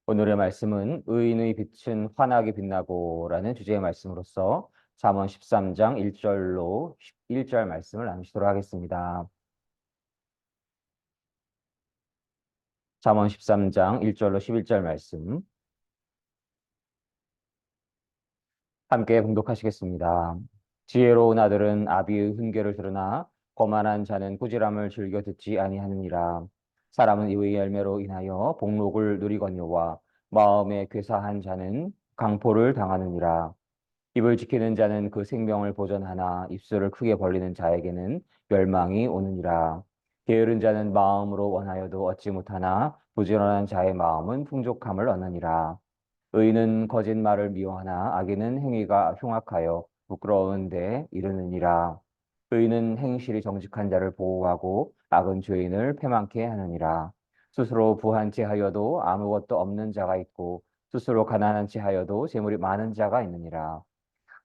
오늘의 말씀은 의인의 빛은 환하게 빛나고라는 주제의 말씀으로서 잠언 13장 1절로 11절 말씀을 나누시도록 하겠습니다. 잠언 13장 1절로 11절 말씀 함께 봉독하시겠습니다. 지혜로운 아들은 아비의 훈계를 들으나 거만한 자는 꾸지람을 즐겨 듣지 아니하느니라. 사람은 이의 열매로 인하여 복록을 누리거니와 마음에 괴사한 자는 강포를 당하느니라. 입을 지키는 자는 그 생명을 보전하나 입술을 크게 벌리는 자에게는 멸망이 오느니라. 게으른 자는 마음으로 원하여도 얻지 못하나 부지런한 자의 마음은 풍족함을 얻느니라. 의인은 거짓말을 미워하나 악인은 행위가 흉악하여 부끄러운 데 이르느니라. 의인은 행실이 정직한 자를 보호하고 악은 죄인을 패망케 하느니라. 스스로 부한 체하여도 아무것도 없는 자가 있고 스스로 가난한 체하여도 재물이 많은 자가 있느니라.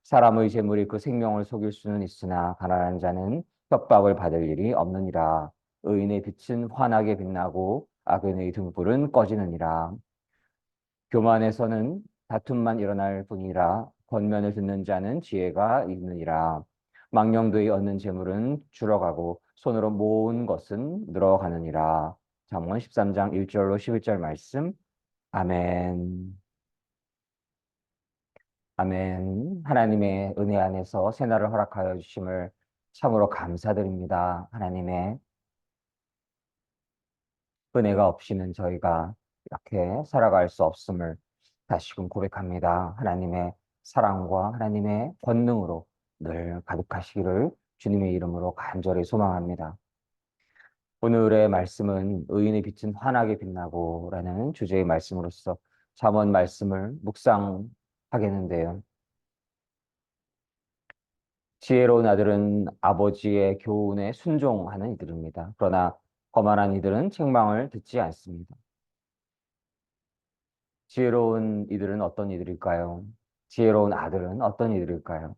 사람의 재물이 그 생명을 속일 수는 있으나 가난한 자는 협박을 받을 일이 없느니라. 의인의 빛은 환하게 빛나고 악인의 등불은 꺼지느니라. 교만에서는 다툼만 일어날 뿐이라 권면을 듣는 자는 지혜가 있느니라. 망령되이 얻는 재물은 줄어가고 손으로 모은 것은 늘어가느니라. 잠언 13장 1절로 11절 말씀. 아멘. 아멘. 하나님의 은혜 안에서 새날을 허락하여 주심을 참으로 감사드립니다. 하나님의 은혜가 없이는 저희가 이렇게 살아갈 수 없음을 다시금 고백합니다. 하나님의 사랑과 하나님의 권능으로 늘 가득하시기를 주님의 이름으로 간절히 소망합니다. 오늘의 말씀은 의인의 빛은 환하게 빛나고라는 주제의 말씀으로서 잠언 말씀을 묵상하겠는데요. 지혜로운 아들은 아버지의 교훈에 순종하는 이들입니다. 그러나 거만한 이들은 책망을 듣지 않습니다. 지혜로운 이들은 어떤 이들일까요? 지혜로운 아들은 어떤 이들일까요?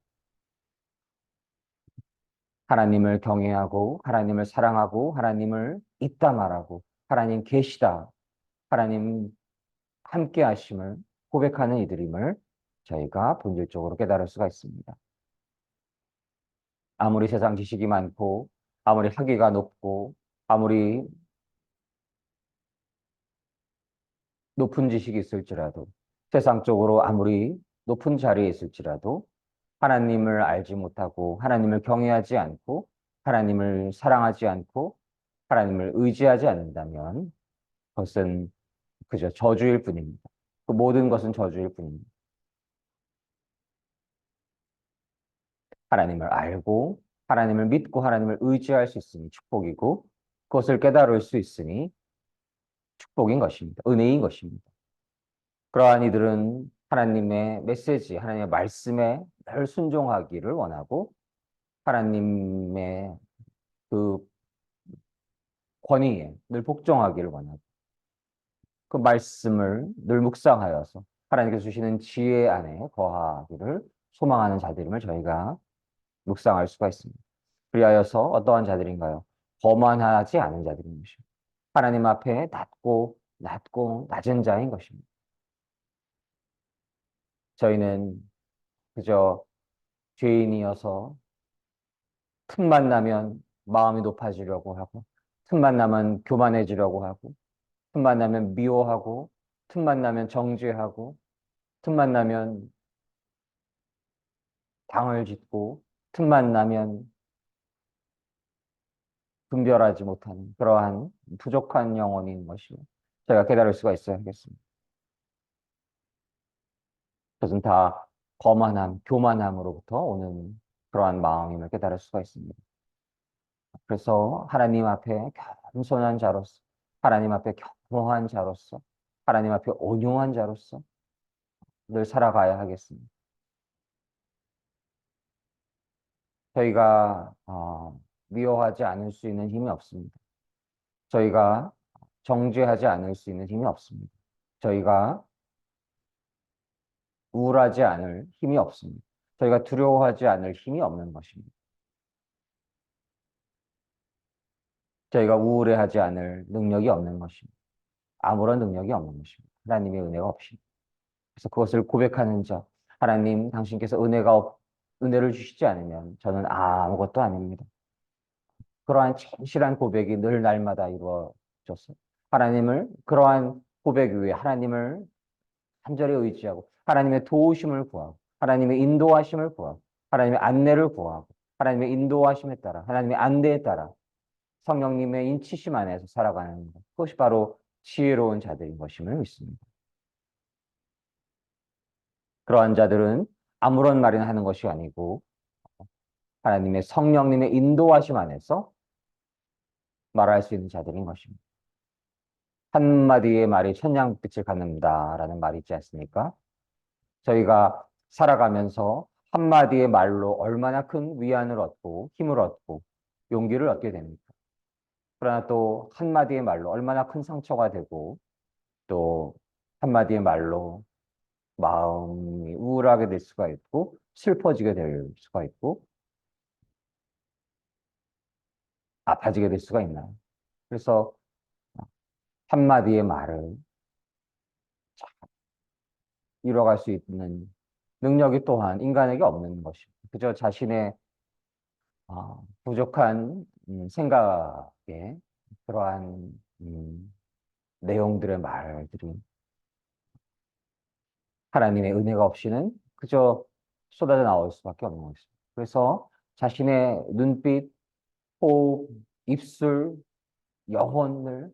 하나님을 경외하고 하나님을 사랑하고 하나님을 있다 말하고 하나님 계시다, 하나님 함께 하심을 고백하는 이들임을 저희가 본질적으로 깨달을 수가 있습니다. 아무리 세상 지식이 많고 아무리 학위가 높고 아무리 높은 지식이 있을지라도 세상적으로 아무리 높은 자리에 있을지라도 하나님을 알지 못하고 하나님을 경외하지 않고 하나님을 사랑하지 않고 하나님을 의지하지 않는다면 그것은 그저 저주일 뿐입니다. 그 모든 것은 저주일 뿐입니다. 하나님을 알고 하나님을 믿고 하나님을 의지할 수 있으니 축복이고 그것을 깨달을 수 있으니 축복인 것입니다. 은혜인 것입니다. 그러한 이들은 하나님의 메시지, 하나님의 말씀에 늘 순종하기를 원하고 하나님의 그 권위에 늘 복종하기를 원하고 그 말씀을 늘 묵상하여서 하나님께서 주시는 지혜 안에 거하기를 소망하는 자들임을 저희가 묵상할 수가 있습니다. 그리하여서 어떠한 자들인가요? 거만하지 않은 자들인 것입니다. 하나님 앞에 낮고 낮은 자인 것입니다. 저희는 그저 죄인이어서 틈만 나면 마음이 높아지려고 하고 틈만 나면 교만해지려고 하고 틈만 나면 미워하고 틈만 나면 정죄하고 틈만 나면 당을 짓고 틈만 나면 분별하지 못하는 그러한 부족한 영혼인 것이 제가 깨달을 수가 있어야 하겠습니다. 그것은 다 거만함, 교만함으로부터 오는 그러한 마음임을 깨달을 수가 있습니다. 그래서 하나님 앞에 겸손한 자로서, 하나님 앞에 겸허한 자로서, 하나님 앞에 온유한 자로서 늘 살아가야 하겠습니다. 저희가 미워하지 않을 수 있는 힘이 없습니다. 저희가 정죄하지 않을 수 있는 힘이 없습니다. 저희가 우울하지 않을 힘이 없습니다. 저희가 두려워하지 않을 힘이 없는 것입니다. 저희가 우울해하지 않을 능력이 없는 것입니다. 아무런 능력이 없는 것입니다. 하나님의 은혜가 없이. 그래서 그것을 고백하는 자, 하나님, 당신께서 은혜를 주시지 않으면 저는 아무것도 아닙니다. 그러한 진실한 고백이 늘 날마다 이루어졌어요. 그러한 고백 위에 하나님을 간절히 의지하고, 하나님의 도우심을 구하고, 하나님의 인도하심을 구하고, 하나님의 안내를 구하고, 하나님의 인도하심에 따라, 하나님의 안내에 따라 성령님의 인치심 안에서 살아가는 것. 그것이 바로 지혜로운 자들인 것임을 믿습니다. 그러한 자들은 아무런 말이나 하는 것이 아니고 하나님의 성령님의 인도하심 안에서 말할 수 있는 자들인 것입니다. 한마디의 말이 천냥빛을 갖는다라는 말이 있지 않습니까? 저희가 살아가면서 한마디의 말로 얼마나 큰 위안을 얻고 힘을 얻고 용기를 얻게 됩니까? 그러나 또 한마디의 말로 얼마나 큰 상처가 되고 또 한마디의 말로 마음이 우울하게 될 수가 있고 슬퍼지게 될 수가 있고 아파지게 될 수가 있나요? 그래서 한마디의 말을 이뤄갈 수 있는 능력이 또한 인간에게 없는 것입니다. 그저 자신의 부족한 생각에 그러한 내용들의 말들이 하나님의 은혜가 없이는 그저 쏟아져 나올 수밖에 없는 것입니다. 그래서 자신의 눈빛, 호흡, 입술, 영혼을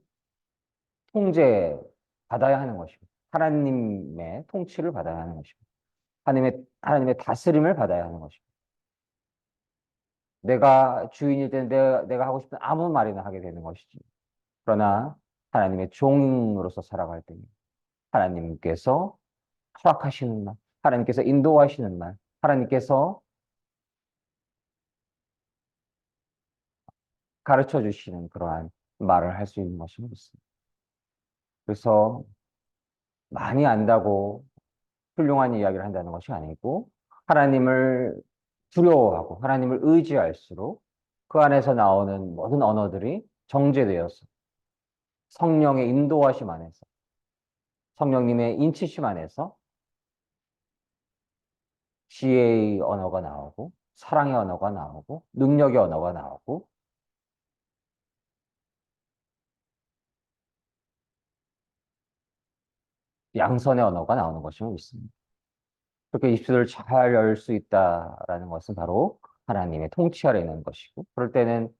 통제받아야 하는 것입니다. 하나님의 통치를 받아야 하는 것입니다. 하나님의 다스림을 받아야 하는 것입니다. 내가 주인일 때는 내가 하고 싶은 아무 말이나 하게 되는 것이지. 그러나 하나님의 종으로서 살아갈 때는 하나님께서 허락하시는 말, 하나님께서 인도하시는 말, 하나님께서 가르쳐 주시는 그러한 말을 할 수 있는 것이 있습니다. 그래서 많이 안다고 훌륭한 이야기를 한다는 것이 아니고 하나님을 두려워하고 하나님을 의지할수록 그 안에서 나오는 모든 언어들이 정제되어서 성령의 인도하심 안에서 성령님의 인치심 안에서 지혜의 언어가 나오고 사랑의 언어가 나오고 능력의 언어가 나오고 양선의 언어가 나오는 것임을 믿습니다. 그렇게 입술을 잘 열 수 있다라는 것은 바로 하나님의 통치 아래 있는 것이고 그럴 때는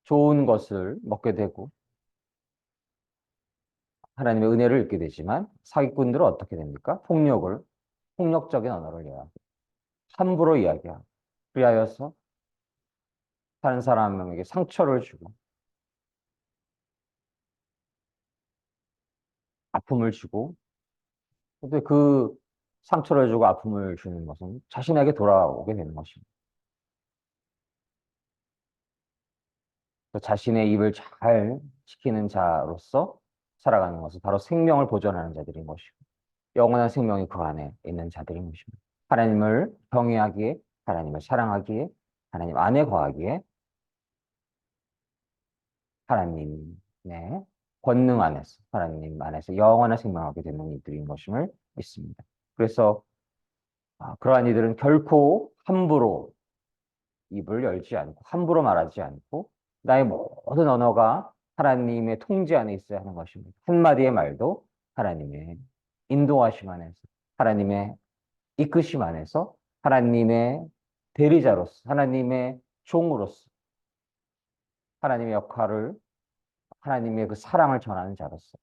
좋은 것을 먹게 되고 하나님의 은혜를 읽게 되지만 사기꾼들은 어떻게 됩니까? 폭력적인 언어를 이야기하고 함부로 이야기하고 그리하여서 다른 사람에게 상처를 주고 아픔을 주고 근데 그 상처를 주고 아픔을 주는 것은 자신에게 돌아오게 되는 것입니다. 자신의 입을 잘 지키는 자로서 살아가는 것은 바로 생명을 보존하는 자들인 것이고 영원한 생명이 그 안에 있는 자들인 것입니다. 하나님을 경외하기에 하나님을 사랑하기에 하나님 안에 거하기에 하나님의 권능 안에서 하나님 안에서 영원한 생명을 하게 되는 이들인 것임을 믿습니다. 그래서 그러한 이들은 결코 함부로 입을 열지 않고 함부로 말하지 않고 나의 모든 언어가 하나님의 통제 안에 있어야 하는 것입니다. 한마디의 말도 하나님의 인도하심 안에서 하나님의 이끄심 안에서 하나님의 대리자로서 하나님의 종으로서 하나님의 역할을 하나님의 그 사랑을 전하는 자로서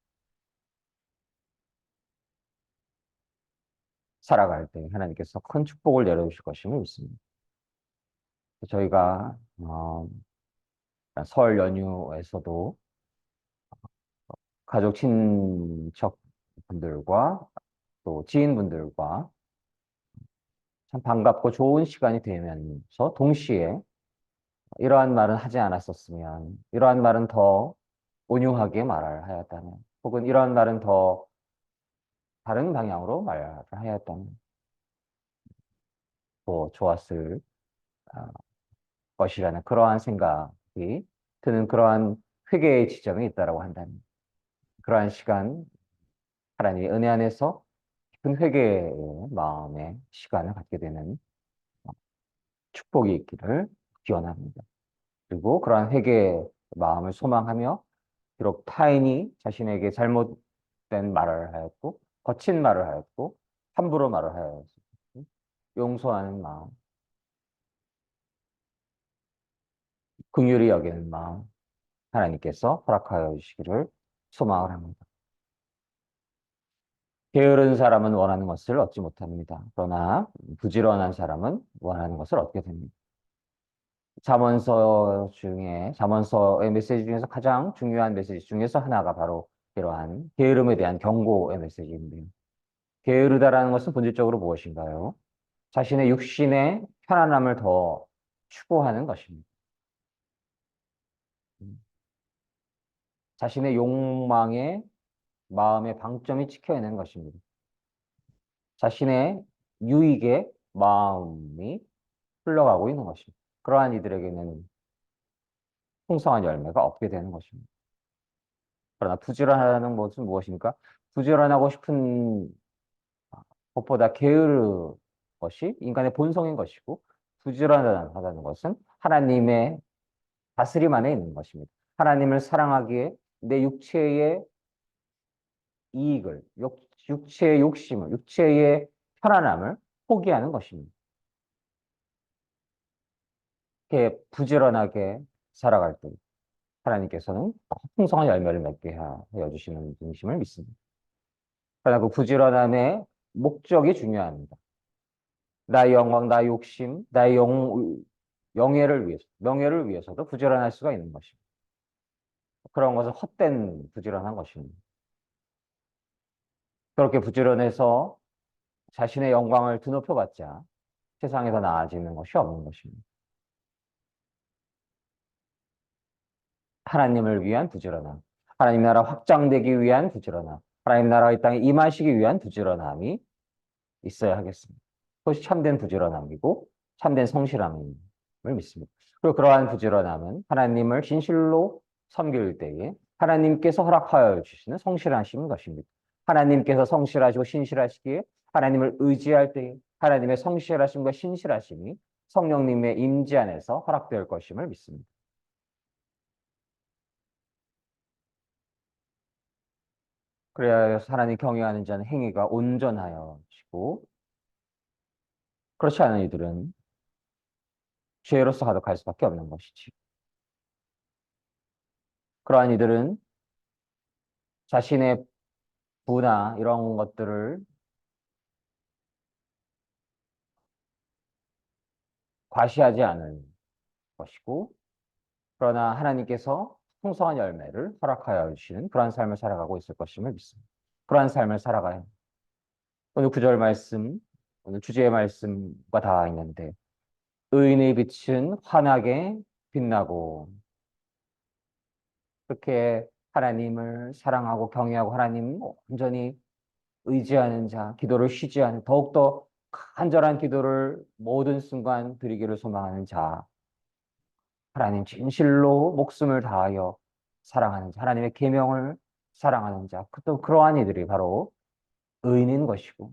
살아갈 때 하나님께서 큰 축복을 내려주실 것임을 믿습니다. 저희가 설 연휴에서도 가족 친척 분들과 또 지인분들과 참 반갑고 좋은 시간이 되면서 동시에 이러한 말은 하지 않았었으면 이러한 말은 더 온유하게 말을 하였다면 혹은 이러한 말은 더 다른 방향으로 말을 하였다면 더 좋았을 아, 것이라는 그러한 생각이 드는 그러한 회개의 지점이 있다라고 한다면 그러한 시간 하나님의 은혜 안에서 깊은 회개의 마음의 시간을 갖게 되는 축복이 있기를 기원합니다. 그리고 그러한 회개의 마음을 소망하며 비록 타인이 자신에게 잘못된 말을 하였고 거친 말을 하였고 함부로 말을 하였고 용서하는 마음, 긍휼히 여기는 마음 하나님께서 허락하여 주시기를 소망을 합니다. 게으른 사람은 원하는 것을 얻지 못합니다. 그러나 부지런한 사람은 원하는 것을 얻게 됩니다. 잠언서의 메시지 중에서 가장 중요한 메시지 중에서 하나가 바로 이러한 게으름에 대한 경고의 메시지인데요. 게으르다라는 것은 본질적으로 무엇인가요? 자신의 육신의 편안함을 더 추구하는 것입니다. 자신의 욕망에 마음의 방점이 찍혀 있는 것입니다. 자신의 유익에 마음이 흘러가고 있는 것입니다. 그러한 이들에게는 풍성한 열매가 없게 되는 것입니다. 그러나 부지런하다는 것은 무엇입니까? 부지런하고 싶은 것보다 게으르 것이 인간의 본성인 것이고 부지런하다는 것은 하나님의 다스림 안에 있는 것입니다. 하나님을 사랑하기에 내 육체의 이익을, 육체의 욕심을, 육체의 편안함을 포기하는 것입니다. 이렇게 부지런하게 살아갈 때 하나님께서는 풍성한 열매를 맺게 하여 주시는 분이심을 믿습니다. 그러나 그 부지런함의 목적이 중요합니다. 나의 영광, 나의 욕심, 나의 영예를 위해서, 명예를 위해서도 부지런할 수가 있는 것입니다. 그런 것은 헛된 부지런한 것입니다. 그렇게 부지런해서 자신의 영광을 드높여봤자 세상에서 나아지는 것이 없는 것입니다. 하나님을 위한 부지런함, 하나님 나라 확장되기 위한 부지런함, 하나님 나라가 이 땅에 임하시기 위한 부지런함이 있어야 하겠습니다. 그것이 참된 부지런함이고 참된 성실함임을 믿습니다. 그리고 그러한 부지런함은 하나님을 진실로 섬길 때에 하나님께서 허락하여 주시는 성실하심인 것입니다. 하나님께서 성실하시고 신실하시기에 하나님을 의지할 때에 하나님의 성실하심과 신실하심이 성령님의 임재 안에서 허락될 것임을 믿습니다. 그래야 하나님 경외하는 자는 행위가 온전하여지고 그렇지 않은 이들은 죄로서 가득할 수밖에 없는 것이지. 그러한 이들은 자신의 부나 이런 것들을 과시하지 않을 것이고, 그러나 하나님께서 풍성한 열매를 허락하여 주시는 그러한 삶을 살아가고 있을 것임을 믿습니다. 그러한 삶을 살아가요. 오늘 구절 말씀, 오늘 주제의 말씀과 다 있는데, 의인의 빛은 환하게 빛나고, 그렇게 하나님을 사랑하고 경외하고 하나님 온전히 의지하는 자, 기도를 쉬지 않는, 더욱더 간절한 기도를 모든 순간 드리기를 소망하는 자, 하나님 진실로 목숨을 다하여 사랑하는 자, 하나님의 계명을 사랑하는 자, 또 그러한 이들이 바로 의인인 것이고,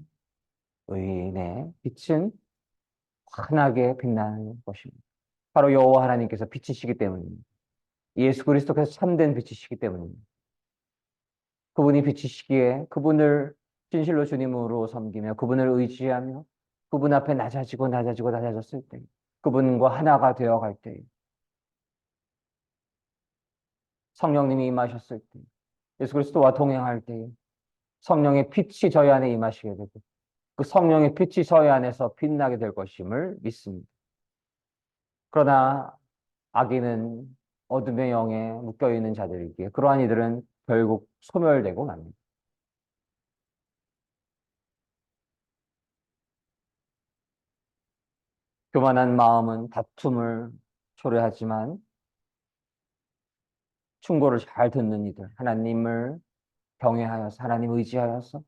의인의 빛은 환하게 빛나는 것입니다. 바로 여호와 하나님께서 빛이시기 때문입니다. 예수 그리스도께서 참된 빛이시기 때문입니다. 그분이 빛이시기에 그분을 진실로 주님으로 섬기며 그분을 의지하며 그분 앞에 낮아지고 낮아지고 낮아졌을 때 그분과 하나가 되어갈 때 성령님이 임하셨을 때 예수 그리스도와 동행할 때 성령의 빛이 저희 안에 임하시게 되고 그 성령의 빛이 저희 안에서 빛나게 될 것임을 믿습니다. 그러나 악인은 어둠의 영에 묶여있는 자들이기에 그러한 이들은 결국 소멸되고 맙니다. 교만한 마음은 다툼을 초래하지만 충고를 잘 듣는 이들, 하나님을 경외하여서 하나님 의지하여서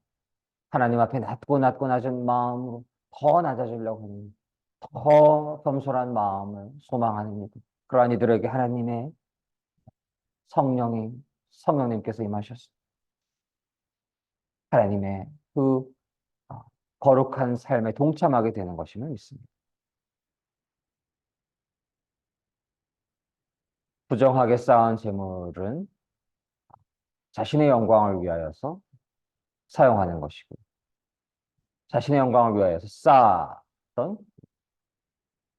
하나님 앞에 낮고 낮은 마음으로 더 낮아지려고 하는 더 겸손한 마음을 소망하는 이들. 그러한 이들에게 하나님의 성령님께서 임하셨습니다. 하나님의 그 어, 거룩한 삶에 동참하게 되는 것임을 믿습니다. 부정하게 쌓은 재물은 자신의 영광을 위하여서 사용하는 것이고, 자신의 영광을 위하여서 쌓았던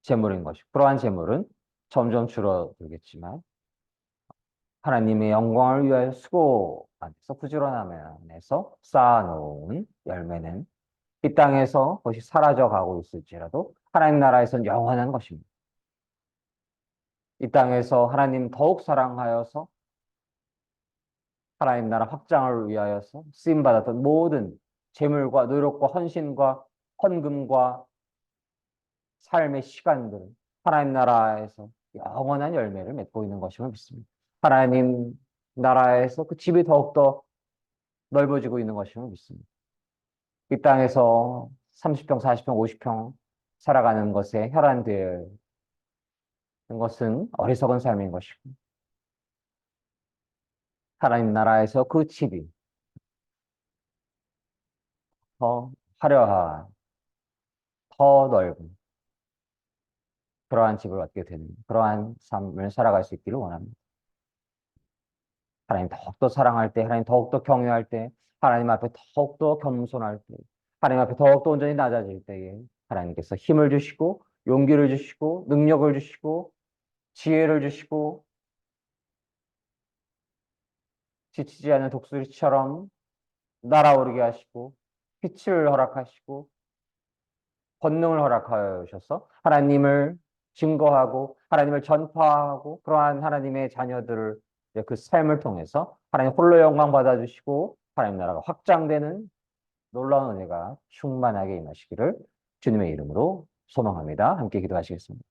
재물인 것이고, 그러한 재물은 점점 줄어들겠지만, 하나님의 영광을 위하여 수고 안에서 부지런함 안에서 쌓아놓은 열매는 이 땅에서 그것이 사라져 가고 있을지라도 하나님 나라에서는 영원한 것입니다. 이 땅에서 하나님 더욱 사랑하여서 하나님 나라 확장을 위하여서 쓰임받았던 모든 재물과 노력과 헌신과 헌금과 삶의 시간들은 하나님 나라에서 영원한 열매를 맺고 있는 것임을 믿습니다. 하나님 나라에서 그 집이 더욱더 넓어지고 있는 것임을 믿습니다. 이 땅에서 30평, 40평, 50평 살아가는 것에 혈안되는 것은 어리석은 삶인 것이고, 하나님 나라에서 그 집이 더 화려한, 더 넓은 그러한 집을 얻게 되는 그러한 삶을 살아갈 수 있기를 원합니다. 하나님 더욱더 사랑할 때, 하나님 더욱더 경외할 때, 하나님 앞에 더욱더 겸손할 때, 하나님 앞에 더욱더 온전히 낮아질 때에 하나님께서 힘을 주시고 용기를 주시고 능력을 주시고 지혜를 주시고 지치지 않는 독수리처럼 날아오르게 하시고 빛을 허락하시고 권능을 허락하여 주셔서 하나님을 증거하고 하나님을 전파하고 그러한 하나님의 자녀들을 그 삶을 통해서 하나님 홀로 영광 받아주시고 하나님 나라가 확장되는 놀라운 은혜가 충만하게 임하시기를 주님의 이름으로 소망합니다. 함께 기도하시겠습니다.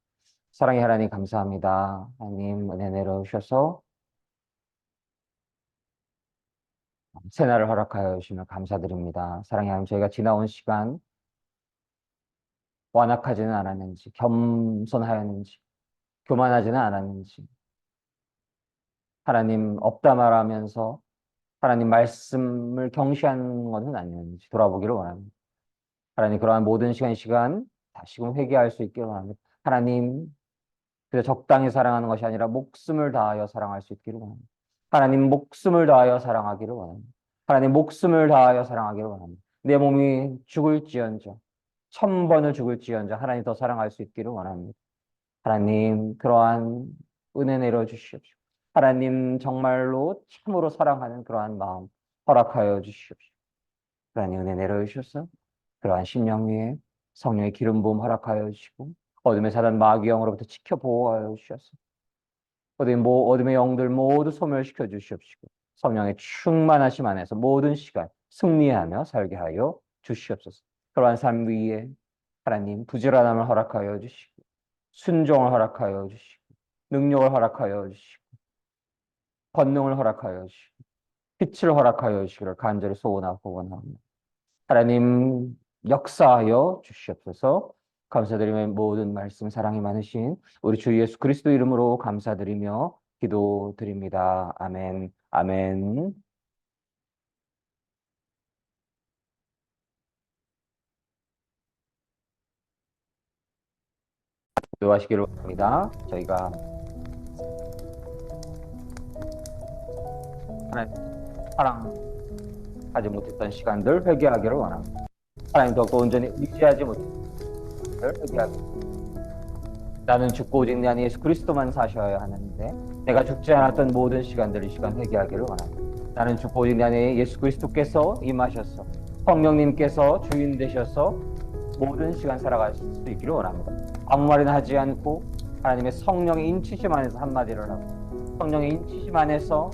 사랑의 하나님 감사합니다. 하나님 은혜 내려오셔서 새날을 허락하여 주시면 감사드립니다. 사랑의 하나님 저희가 지나온 시간 완악하지는 않았는지 겸손하였는지 교만하지는 않았는지 하나님 없다 말하면서 하나님 말씀을 경시하는 것은 아니었는지 돌아보기를 원합니다. 하나님 그러한 모든 시간 다시금 회개할 수 있기를 원합니다. 하나님 그저 적당히 사랑하는 것이 아니라 목숨을 다하여 사랑할 수 있기를 원합니다. 하나님 목숨을 다하여 사랑하기를 원합니다. 하나님 목숨을 다하여 사랑하기를 원합니다. 내 몸이 죽을지언정 1000번을 죽을지언정 하나님 더 사랑할 수 있기를 원합니다. 하나님 그러한 은혜 내려주시옵시고 하나님 정말로 참으로 사랑하는 그러한 마음 허락하여 주시옵시고 하나님 은혜 내려주셔서 그러한 심령 위에 성령의 기름 부음 허락하여 주시고 어둠의 사단 마귀 영으로부터 지켜 보호하여 주셔서 어둠의 영들 모두 소멸시켜 주시옵시고 성령의 충만하심 안에서 모든 시간 승리하며 살게 하여 주시옵소서. 그러한 삶 위에 하나님 부지런함을 허락하여 주시고 순종을 허락하여 주시고 능력을 허락하여 주시고 권능을 허락하여 주시고 빛을 허락하여 주시기를 간절히 소원하고 원합니다. 하나님 역사하여 주시옵소서. 감사드리며 모든 말씀 사랑이 많으신 우리 주 예수 그리스도 이름으로 감사드리며 기도드립니다. 아멘. 아멘. 기도하시기를 바랍니다. 저희가 하나님 사랑하지 못했던 시간들 회개하기를 원합니다. 하나님 더욱더 온전히 의지하지 못했던 시간들 회개하기를 나는 죽고 오직 내 안에 예수 그리스도만 사셔야 하는데 내가 죽지 않았던 모든 시간들 이 시간 회개하기를 원합니다. 나는 죽고 오직 내 안에 예수 그리스도께서 임하셔서 성령님께서 주인 되셔서 모든 시간 살아갈 수 있기를 원합니다. 아무 말이나 하지 않고 하나님의 성령의 인치심 안에서 한마디를 하고 성령의 인치심 안에서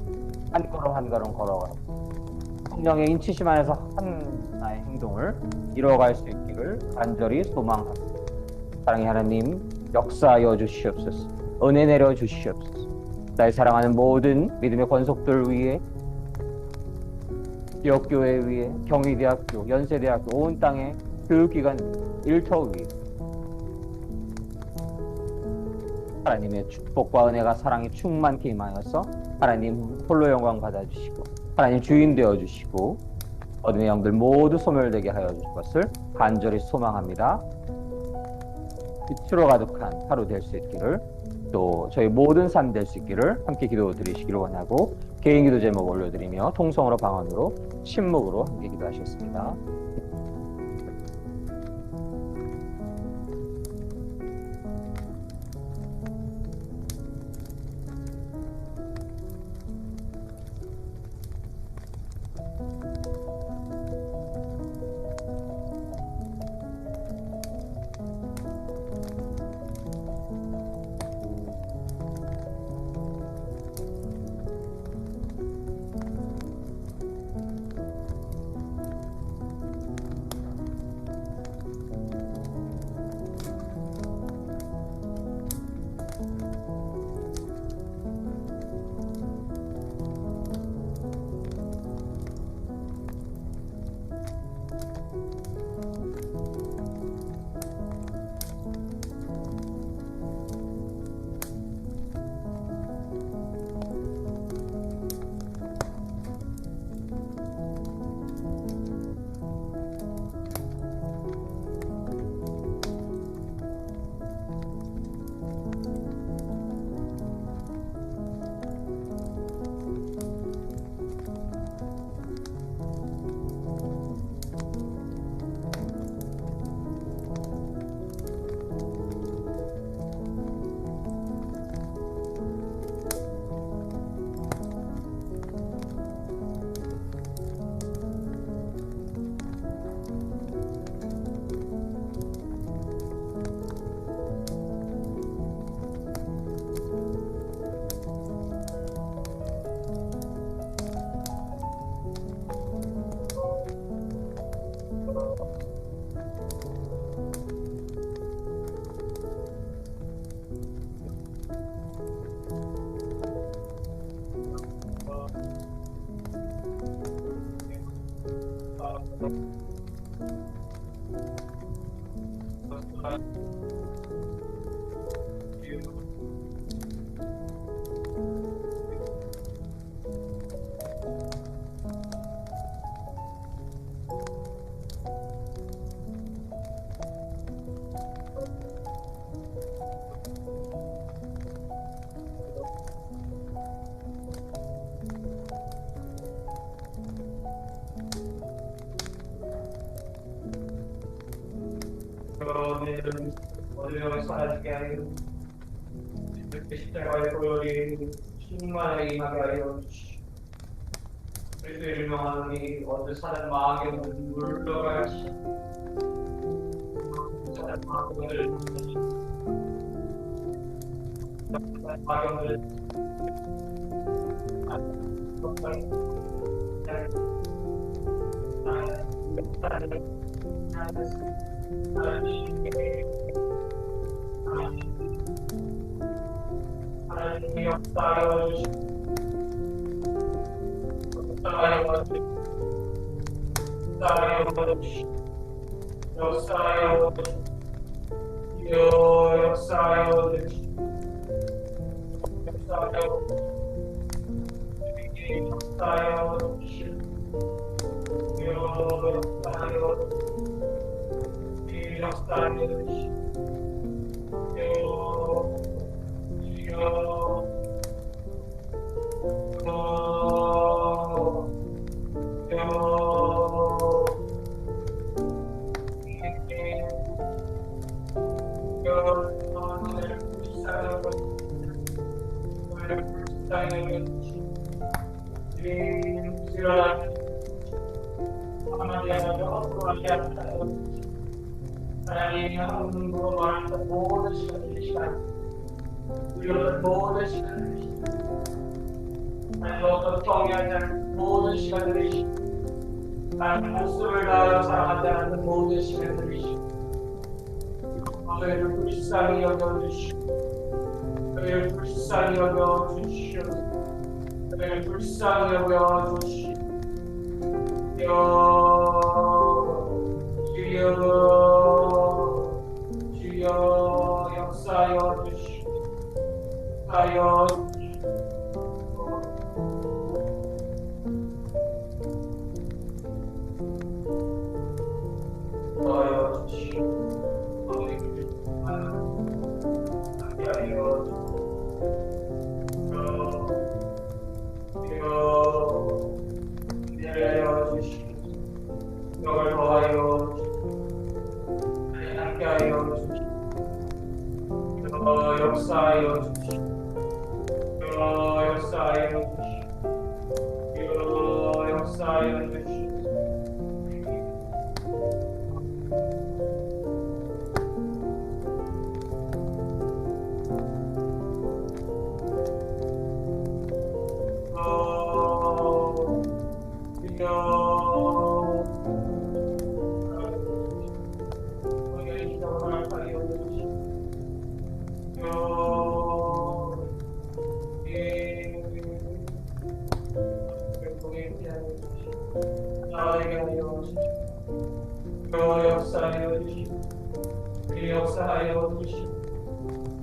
한 걸음 한 걸음 걸어가고 성령의 인치심 안에서 하나의 행동을 이루어갈 수 있기를 간절히 소망합니다. 사랑의 하나님 역사하여 주시옵소서. 은혜 내려 주시옵소서. 나의 사랑하는 모든 믿음의 권속들 위에 지역교회 위에 경희대학교, 연세대학교 온 땅의 교육기관 일터 위에 하나님의 축복과 은혜가 사랑이 충만케 임하여서 하나님 홀로 영광 받아주시고 하나님 주인 되어주시고 어둠의 영들 모두 소멸되게 하여 주실 것을 간절히 소망합니다. 빛으로 가득한 하루 될 수 있기를, 또 저희 모든 삶 될 수 있기를 함께 기도드리시기를 원하고, 개인 기도 제목 올려드리며 통성으로 방언으로 침묵으로 함께 기도하시겠습니다. 어디로 사라지게 하여 이렇게 십자가의 보혈이 충만하게 임하게 하여 주시오. 그리스도 유명하니 어느 사람 마귀의 물러가시 사람 마귀를 마귀를 하나님의 역사여 주시오. 역사여 하나님이 함으로 말하는 모든 시간을 우리가 모든 시간을 하나님 어떤 통해하지 않는 모든 시간들이 하나님 목숨을 다하여 사랑하지 않는 모든 시간들이 저희를 불쌍히 여겨주시오. 저희를 불쌍히 여겨주시오. 저희를 불쌍히 여겨주시오. 주여 역사여 주시오. 하여 역사하여 주시오 역사하여 주시오 역사하여 주시오 역사하여 주시오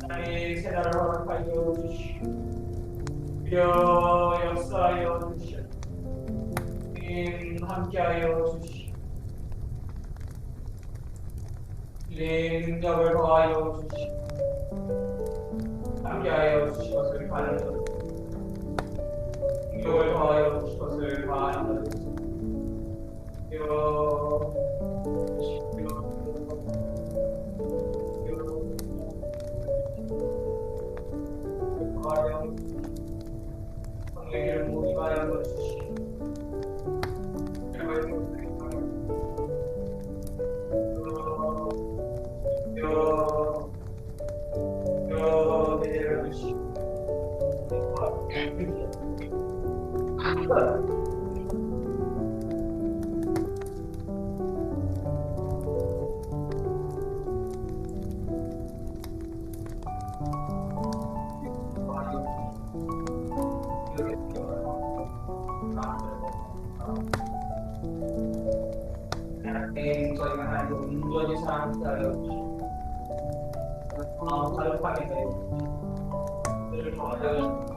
나의 새날을 허락하여 주시오 역사하여 주시오 함께하여 주시오 능력을 더하여 주시오 함께하여 주시것을 바라는 능력을 더하여 주시것을 바라는 성령을 모임하여 주시오 저희가 하나님 온전히 사랑하여 주시고 가득하게 되어 주시고 늘 더하여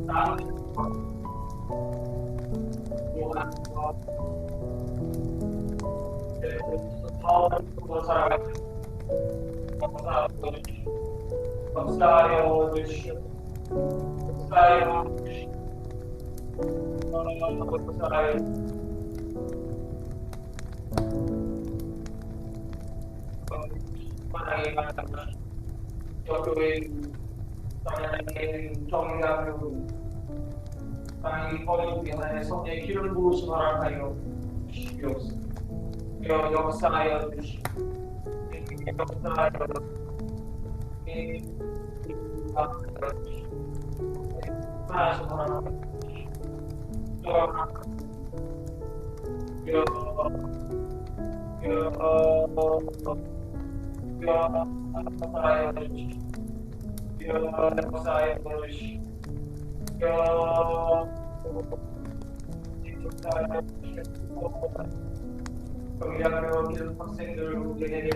나는 더 살아가는 역사하여 주시오. 역사하여 주시오. 역사하여 만약에 교회 만약에 정의하고 땅이 버리기 하나의 성령의 기름 부으심 허락하여 주시옵소서. 역사하여 주시오. 역사하여 경기학교 학생들 우리에게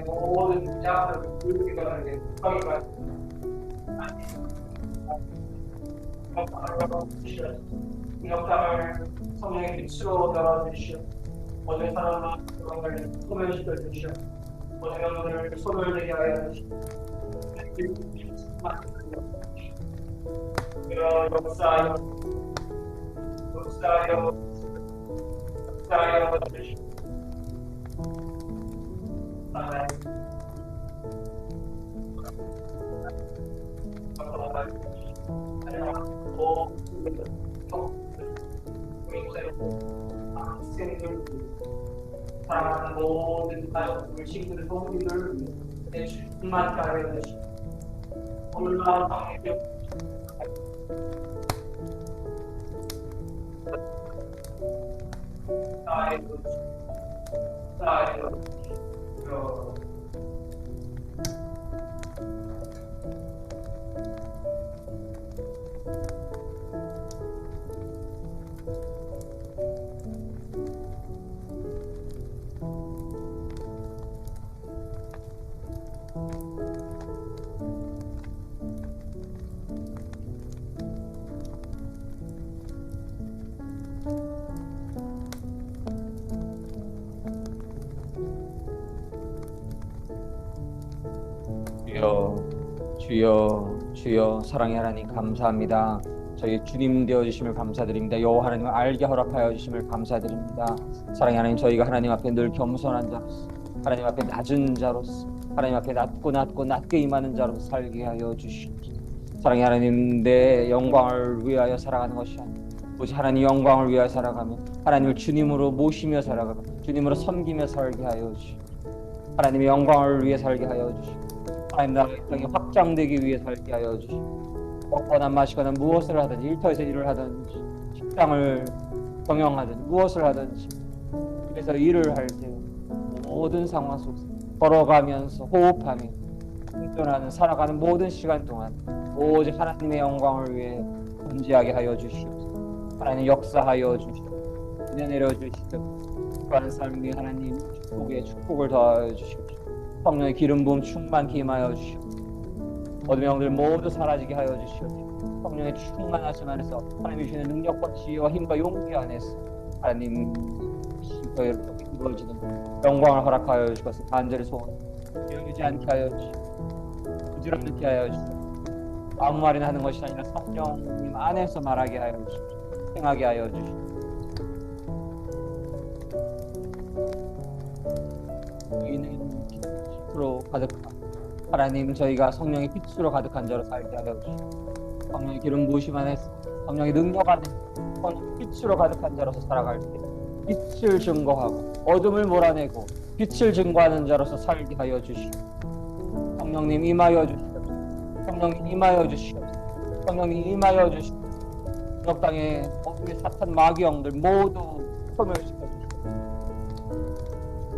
모든 자들을 불리게 역사를 성령의 빛으로 달아주시오. 모든 사람을 소멸시켜 주시오. 모든 영혼을 소멸되게 하여 주시오. 역사하여 주시오. 사랑하는 모든 가족들, 친구들, 동기들 내 주님만 가려 주시오. 놀라운 방해력 주여 사랑의 하나님 감사합니다. 저희 주님 되어주심을 감사드립니다. 여호와 하나님을 알게 허락하여 주심을 감사드립니다. 사랑의 하나님, 저희가 하나님 앞에 늘 겸손한 자로서, 하나님 앞에 낮은 자로서, 하나님 앞에 낮게 임하는 자로서 살게 하여 주시옵소서. 사랑의 하나님, 내 영광을 위하여 살아가는 것이 아니라 오직 하나님 영광을 위하여 살아가며 하나님을 주님으로 모시며 살아가며 주님으로 섬기며 살게 하여 주시옵소서. 하나님의 영광을 위해 살게 하여 주시옵소서. 하나님 나라의 땅이 확장되기 위해 살게 하여 주시옵소서. 먹거나 마시거나 무엇을 하든지, 일터에서 일을 하든지, 직장을 경영하든지, 무엇을 하든지, 그래서 일을 할 때 모든 상황 속에서 걸어가면서 호흡하며 생존하는 살아가는 모든 시간 동안 오직 하나님의 영광을 위해 존재하게 하여 주시옵소서. 하나님 역사하여 주시옵소서. 은혜 내려 주시옵소서. 그러한 삶이 하나님 축복을 더하여 주시옵소서. 성령의 기름 부음 충만히 임하여 주시옵소서. 어둠의 영들 모두 사라지게 하여 주시옵소서. 성령의 충만하심 안에서 하나님이 주시는 능력과 지혜와 힘과 용기 안에서 하나님 저희를 이루어지는 영광을 허락하여 주시옵소서. 간절히 소원하지 않게 하여 주시옵소서. 부지런히 않게 하여 주시옵소서. 아무 말이나 하는 것이 아니라 성령님 안에서 말하게 하여 주시옵소서. 행하게 하여 주시옵소서. 저희는 빛으로 가득한 하나님, 저희가 성령의 빛으로 가득한 자로 살게 하여 주시옵소서. 성령의 기름 부으심 안에서, 성령의 능력 안에서, 성령의 빛으로 가득한 자로서 살아갈 때 빛을 증거하고 어둠을 몰아내고 빛을 증거하는 자로서 살게 하여 주시옵소서. 성령님 임하여 주시옵소서. 성령님 임하여 주시옵소서. 성령님 임하여 주시옵소서. 이 땅의 어둠의 사탄 마귀 영들 모두 소멸시켜 주시옵소서.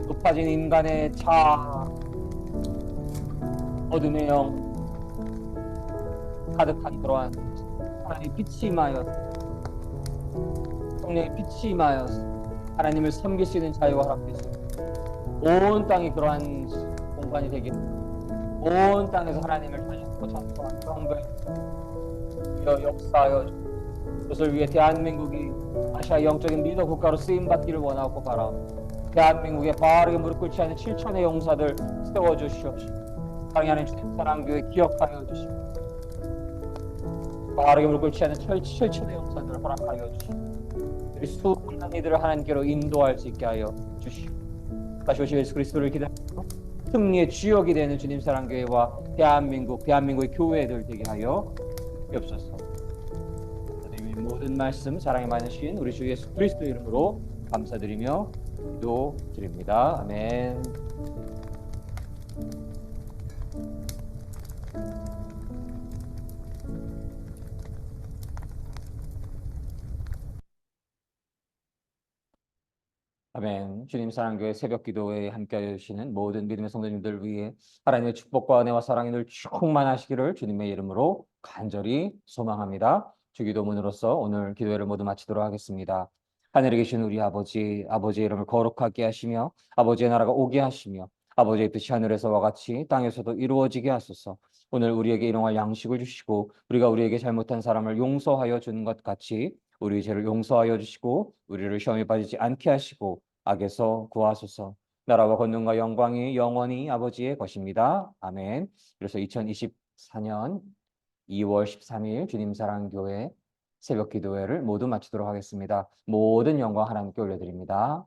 높아진 인간의 자아, 어둠의 영 가득한 그러한 하나님의 빛이 임하여서, 성령의 빛이 임하여서 하나님을 섬길 수 있는 자유가 허락되시고 온 땅이 그러한 공간이 되길, 온 땅에서 하나님을 찬양하고 찬송하는 성도의 역사하여 그것을 위해 대한민국이 아시아 영적인 리더 국가로 쓰임받기를 원하고 바라옵니다. 대한민국에 바르게 무릎 꿇지 않은 7천의 용사들 세워주시옵시고 사랑하는 주님 사랑교회 기억하여 주시고 바르게 무릎 꿇지 않은 7천의 용사들을 허락하여 주시고 우리 수많은 이들을 하나님께로 인도할 수 있게 하여 주시고 다시 오실 예수 그리스도를 기다리고 승리의 주역이 되는 주님 사랑교회와 대한민국의 교회들 되게 하여 주옵소서. 모든 말씀 사랑이 많으신 우리 주 예수 그리스도 이름으로 감사드리며 기도드립니다. 아멘. 아멘. 주님 사랑교회 새벽 기도에 함께하여 주시는 모든 믿음의 성도님들 위해 하나님의 축복과 은혜와 사랑이 늘 충만하시기를 주님의 이름으로 간절히 소망합니다. 주기도문으로서 오늘 기도회를 모두 마치도록 하겠습니다. 하늘에 계신 우리 아버지, 아버지의 이름을 거룩하게 하시며 아버지의 나라가 오게 하시며 아버지의 뜻이 하늘에서와 같이 땅에서도 이루어지게 하소서. 오늘 우리에게 일용할 양식을 주시고 우리가 우리에게 잘못한 사람을 용서하여 주는 것 같이 우리 죄를 용서하여 주시고 우리를 시험에 빠지지 않게 하시고 악에서 구하소서. 나라와 권능과 영광이 영원히 아버지의 것입니다. 아멘. 그래서 2024년 2월 13일 주님 사랑 교회 새벽 기도회를 모두 마치도록 하겠습니다. 모든 영광 하나님께 올려드립니다.